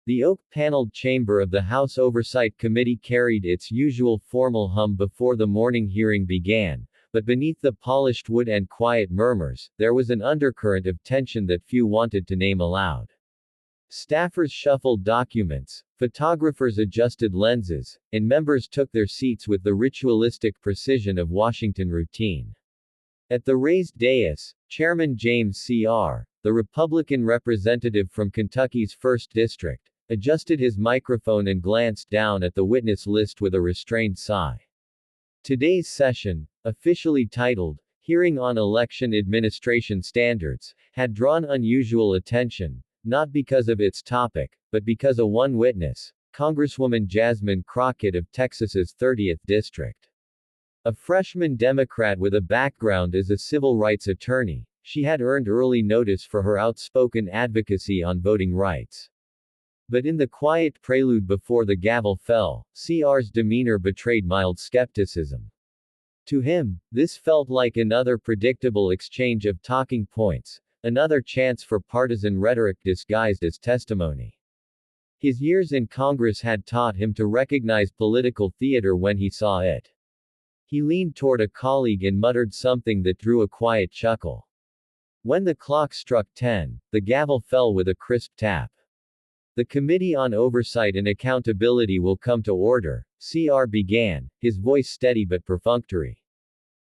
The oak-paneled chamber of the House Oversight Committee carried its usual formal hum before the morning hearing began, but beneath the polished wood and quiet murmurs, there was an undercurrent of tension that few wanted to name aloud. Staffers shuffled documents, photographers adjusted lenses, and members took their seats with the ritualistic precision of Washington routine. At the raised dais, Chairman James C.R., the Republican representative from Kentucky's 1st District, adjusted his microphone and glanced down at the witness list with a restrained sigh. Today's session, officially titled, Hearing on Election Administration Standards, had drawn unusual attention, not because of its topic, but because of one witness, Congresswoman Jasmine Crockett of Texas's 30th District. A freshman Democrat with a background as a civil rights attorney, she had earned early notice for her outspoken advocacy on voting rights. But in the quiet prelude before the gavel fell, CR's demeanor betrayed mild skepticism. To him, this felt like another predictable exchange of talking points, another chance for partisan rhetoric disguised as testimony. His years in Congress had taught him to recognize political theater when he saw it. He leaned toward a colleague and muttered something that drew a quiet chuckle. When the clock struck 10, the gavel fell with a crisp tap. The Committee on Oversight and Accountability will come to order, CR began, his voice steady but perfunctory.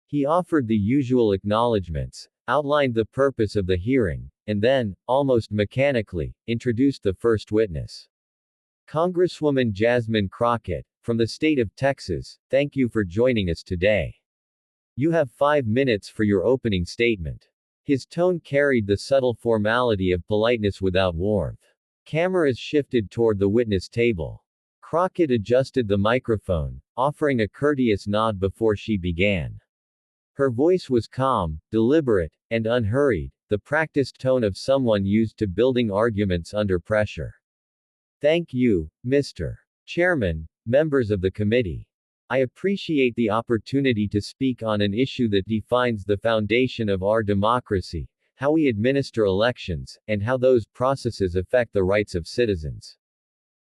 He offered the usual acknowledgments, outlined the purpose of the hearing, and then, almost mechanically, introduced the first witness. Congresswoman Jasmine Crockett, from the state of Texas, thank you for joining us today. You have 5 minutes for your opening statement. His tone carried the subtle formality of politeness without warmth. Cameras shifted toward the witness table. Crockett adjusted the microphone, offering a courteous nod before she began. Her voice was calm, deliberate, and unhurried, the practiced tone of someone used to building arguments under pressure. Thank you, Mr. Chairman, members of the committee. I appreciate the opportunity to speak on an issue that defines the foundation of our democracy, how we administer elections, and how those processes affect the rights of citizens.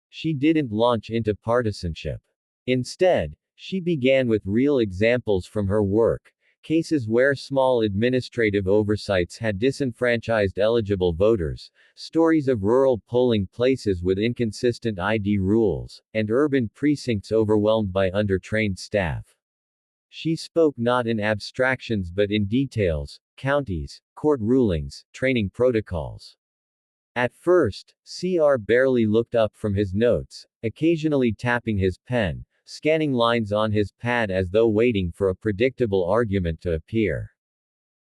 She didn't launch into partisanship. Instead, she began with real examples from her work, cases where small administrative oversights had disenfranchised eligible voters, stories of rural polling places with inconsistent ID rules, and urban precincts overwhelmed by undertrained staff. She spoke not in abstractions but in details, counties, court rulings, training protocols. At first, CR barely looked up from his notes, occasionally tapping his pen, scanning lines on his pad as though waiting for a predictable argument to appear.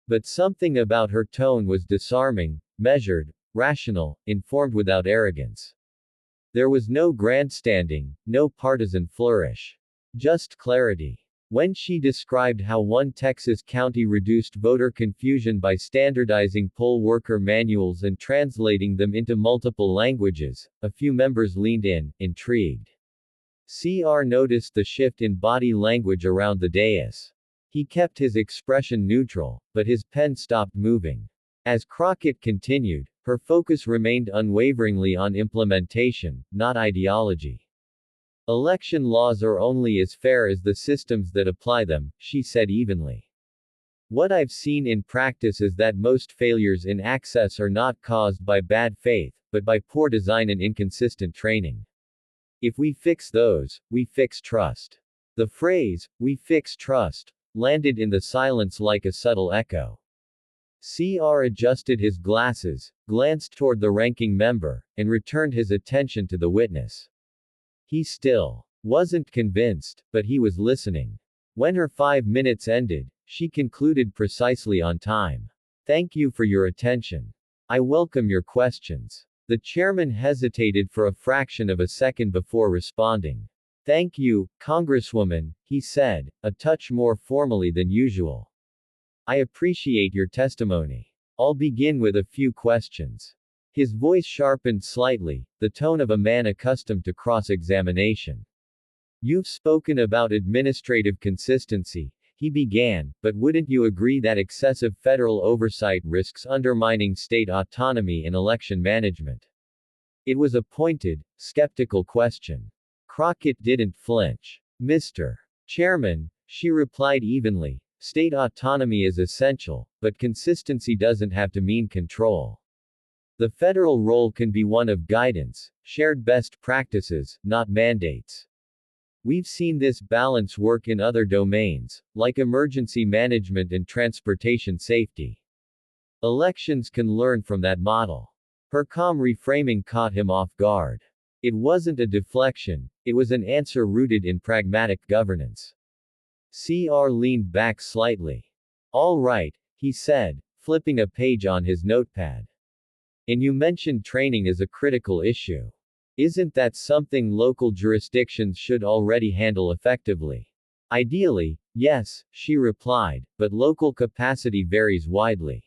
But something about her tone was disarming, measured, rational, informed without arrogance. There was no grandstanding, no partisan flourish. Just clarity. When she described how one Texas county reduced voter confusion by standardizing poll worker manuals and translating them into multiple languages, a few members leaned in, intrigued. CR noticed the shift in body language around the dais. He kept his expression neutral, but his pen stopped moving. As Crockett continued, her focus remained unwaveringly on implementation, not ideology. Election laws are only as fair as the systems that apply them, she said evenly. What I've seen in practice is that most failures in access are not caused by bad faith, but by poor design and inconsistent training. If we fix those, we fix trust. The phrase, we fix trust, landed in the silence like a subtle echo. CR adjusted his glasses, glanced toward the ranking member, and returned his attention to the witness. He still wasn't convinced, but he was listening. When her 5 minutes ended, she concluded precisely on time. Thank you for your attention. I welcome your questions. The chairman hesitated for a fraction of a second before responding. Thank you, Congresswoman, he said, a touch more formally than usual. I appreciate your testimony. I'll begin with a few questions. His voice sharpened slightly, the tone of a man accustomed to cross-examination. You've spoken about administrative consistency, he began, but wouldn't you agree that excessive federal oversight risks undermining state autonomy in election management? It was a pointed, skeptical question. Crockett didn't flinch. Mr. Chairman, she replied evenly, state autonomy is essential, but consistency doesn't have to mean control. The federal role can be one of guidance, shared best practices, not mandates. We've seen this balance work in other domains, like emergency management and transportation safety. Elections can learn from that model. Her calm reframing caught him off guard. It wasn't a deflection, it was an answer rooted in pragmatic governance. CR leaned back slightly. All right, he said, flipping a page on his notepad. And you mentioned training as a critical issue. Isn't that something local jurisdictions should already handle effectively? Ideally, yes, she replied, but local capacity varies widely.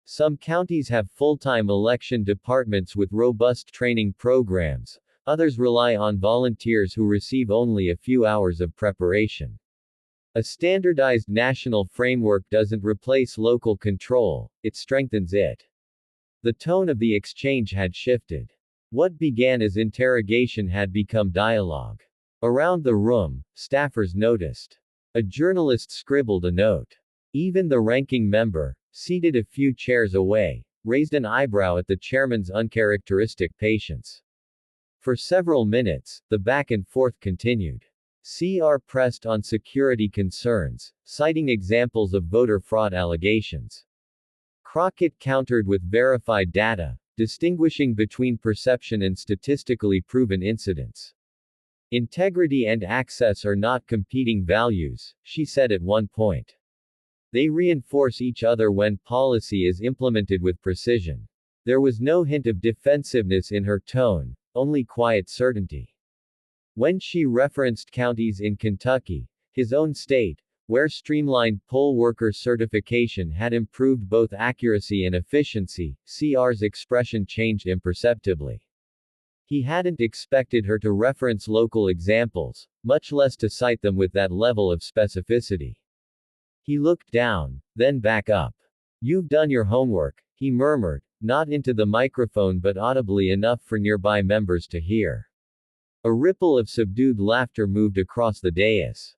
Some counties have full-time election departments with robust training programs, others rely on volunteers who receive only a few hours of preparation. A standardized national framework doesn't replace local control, it strengthens it. The tone of the exchange had shifted. What began as interrogation had become dialogue. Around the room, staffers noticed. A journalist scribbled a note. Even the ranking member, seated a few chairs away, raised an eyebrow at the chairman's uncharacteristic patience. For several minutes, the back and forth continued. CR pressed on security concerns, citing examples of voter fraud allegations. Crockett countered with verified data, distinguishing between perception and statistically proven incidents. Integrity and access are not competing values, she said at one point. They reinforce each other when policy is implemented with precision. There was no hint of defensiveness in her tone, only quiet certainty. When she referenced counties in Kentucky, his own state, where streamlined poll worker certification had improved both accuracy and efficiency, CR's expression changed imperceptibly. He hadn't expected her to reference local examples, much less to cite them with that level of specificity. He looked down, then back up. You've done your homework, he murmured, not into the microphone but audibly enough for nearby members to hear. A ripple of subdued laughter moved across the dais.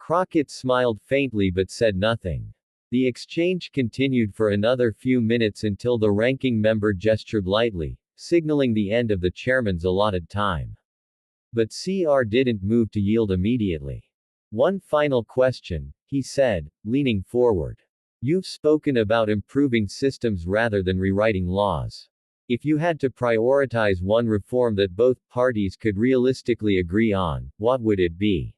Crockett smiled faintly but said nothing. The exchange continued for another few minutes until the ranking member gestured lightly, signaling the end of the chairman's allotted time. But CR didn't move to yield immediately. One final question, he said, leaning forward. You've spoken about improving systems rather than rewriting laws. If you had to prioritize one reform that both parties could realistically agree on, what would it be?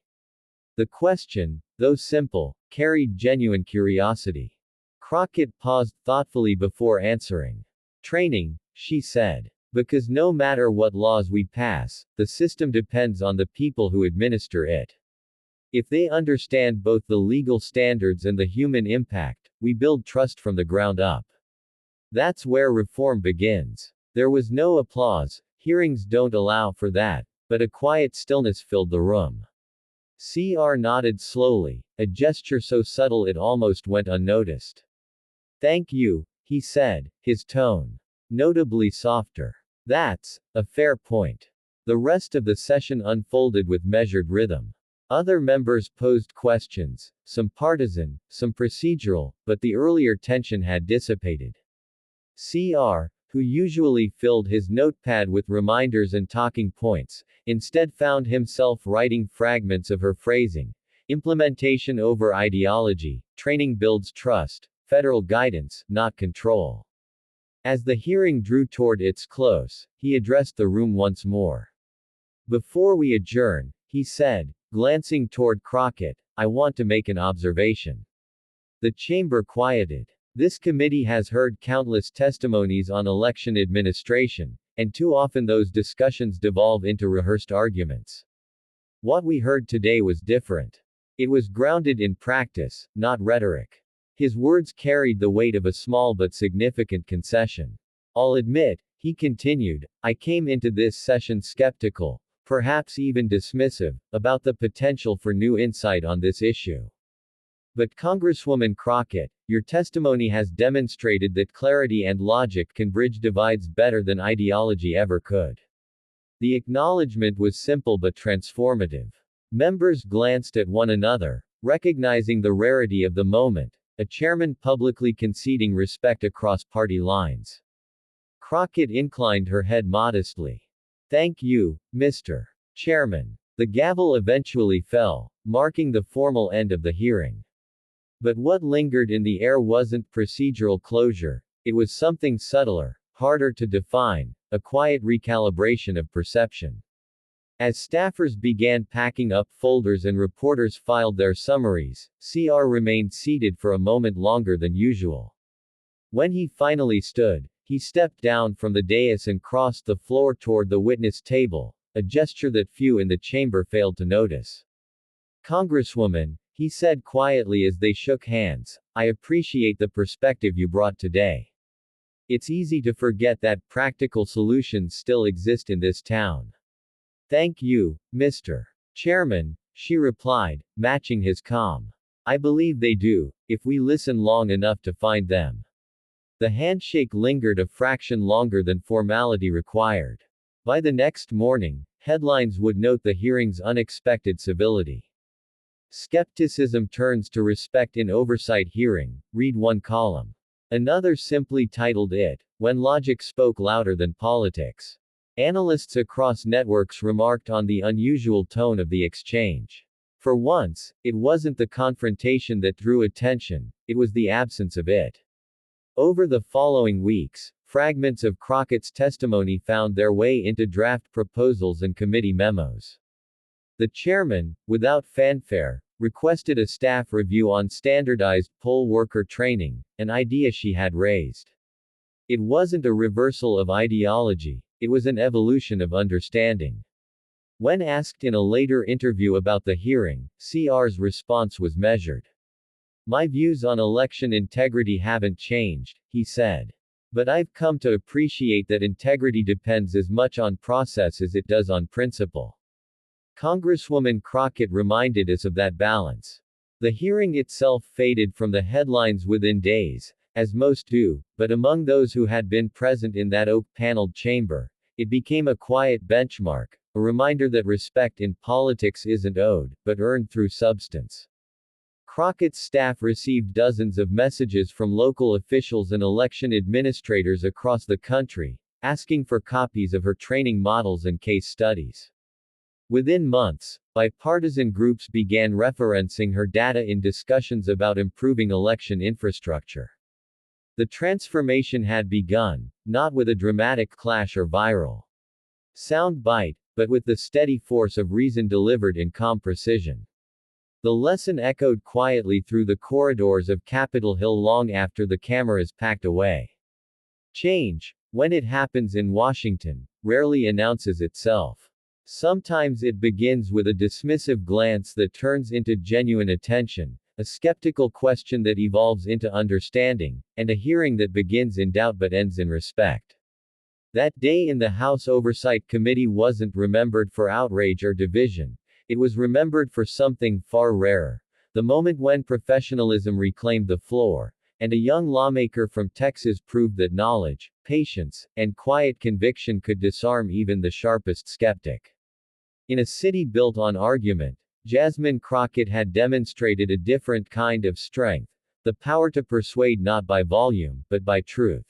The question, though simple, carried genuine curiosity. Crockett paused thoughtfully before answering. Training, she said. Because no matter what laws we pass, the system depends on the people who administer it. If they understand both the legal standards and the human impact, we build trust from the ground up. That's where reform begins. There was no applause, hearings don't allow for that, but a quiet stillness filled the room. CR nodded slowly, a gesture so subtle it almost went unnoticed. Thank you, he said, his tone notably softer. That's a fair point. The rest of the session unfolded with measured rhythm. Other members posed questions, some partisan, some procedural, but the earlier tension had dissipated. CR, who usually filled his notepad with reminders and talking points, instead found himself writing fragments of her phrasing. Implementation over ideology, training builds trust, federal guidance, not control. As the hearing drew toward its close, he addressed the room once more. Before we adjourn, he said, glancing toward Crockett, I want to make an observation. The chamber quieted. This committee has heard countless testimonies on election administration, and too often those discussions devolve into rehearsed arguments. What we heard today was different. It was grounded in practice, not rhetoric. His words carried the weight of a small but significant concession. I'll admit, he continued, I came into this session skeptical, perhaps even dismissive, about the potential for new insight on this issue. But Congresswoman Crockett, your testimony has demonstrated that clarity and logic can bridge divides better than ideology ever could. The acknowledgement was simple but transformative. Members glanced at one another, recognizing the rarity of the moment, a chairman publicly conceding respect across party lines. Crockett inclined her head modestly. Thank you, Mr. Chairman. The gavel eventually fell, marking the formal end of the hearing. But what lingered in the air wasn't procedural closure, it was something subtler, harder to define, a quiet recalibration of perception. As staffers began packing up folders and reporters filed their summaries, CR remained seated for a moment longer than usual. When he finally stood, he stepped down from the dais and crossed the floor toward the witness table, a gesture that few in the chamber failed to notice. Congresswoman, he said quietly as they shook hands, I appreciate the perspective you brought today. It's easy to forget that practical solutions still exist in this town. Thank you, Mr. Chairman, she replied, matching his calm. I believe they do, if we listen long enough to find them. The handshake lingered a fraction longer than formality required. By the next morning, headlines would note the hearing's unexpected civility. Skepticism turns to respect in oversight hearing, read one column. Another simply titled it, When Logic Spoke Louder Than Politics. Analysts across networks remarked on the unusual tone of the exchange. For once, it wasn't the confrontation that drew attention, it was the absence of it. Over the following weeks, fragments of Crockett's testimony found their way into draft proposals and committee memos. The chairman, without fanfare, requested a staff review on standardized poll worker training, an idea she had raised. It wasn't a reversal of ideology, it was an evolution of understanding. When asked in a later interview about the hearing, CR's response was measured. My views on election integrity haven't changed, he said. But I've come to appreciate that integrity depends as much on process as it does on principle. Congresswoman Crockett reminded us of that balance. The hearing itself faded from the headlines within days, as most do, but among those who had been present in that oak-paneled chamber, it became a quiet benchmark, a reminder that respect in politics isn't owed, but earned through substance. Crockett's staff received dozens of messages from local officials and election administrators across the country, asking for copies of her training models and case studies. Within months, bipartisan groups began referencing her data in discussions about improving election infrastructure. The transformation had begun, not with a dramatic clash or viral sound bite, but with the steady force of reason delivered in calm precision. The lesson echoed quietly through the corridors of Capitol Hill long after the cameras packed away. Change, when it happens in Washington, rarely announces itself. Sometimes it begins with a dismissive glance that turns into genuine attention, a skeptical question that evolves into understanding, and a hearing that begins in doubt but ends in respect. That day in the House Oversight Committee wasn't remembered for outrage or division. It was remembered for something far rarer, the moment when professionalism reclaimed the floor, and a young lawmaker from Texas proved that knowledge, patience, and quiet conviction could disarm even the sharpest skeptic. In a city built on argument, Jasmine Crockett had demonstrated a different kind of strength, the power to persuade not by volume, but by truth.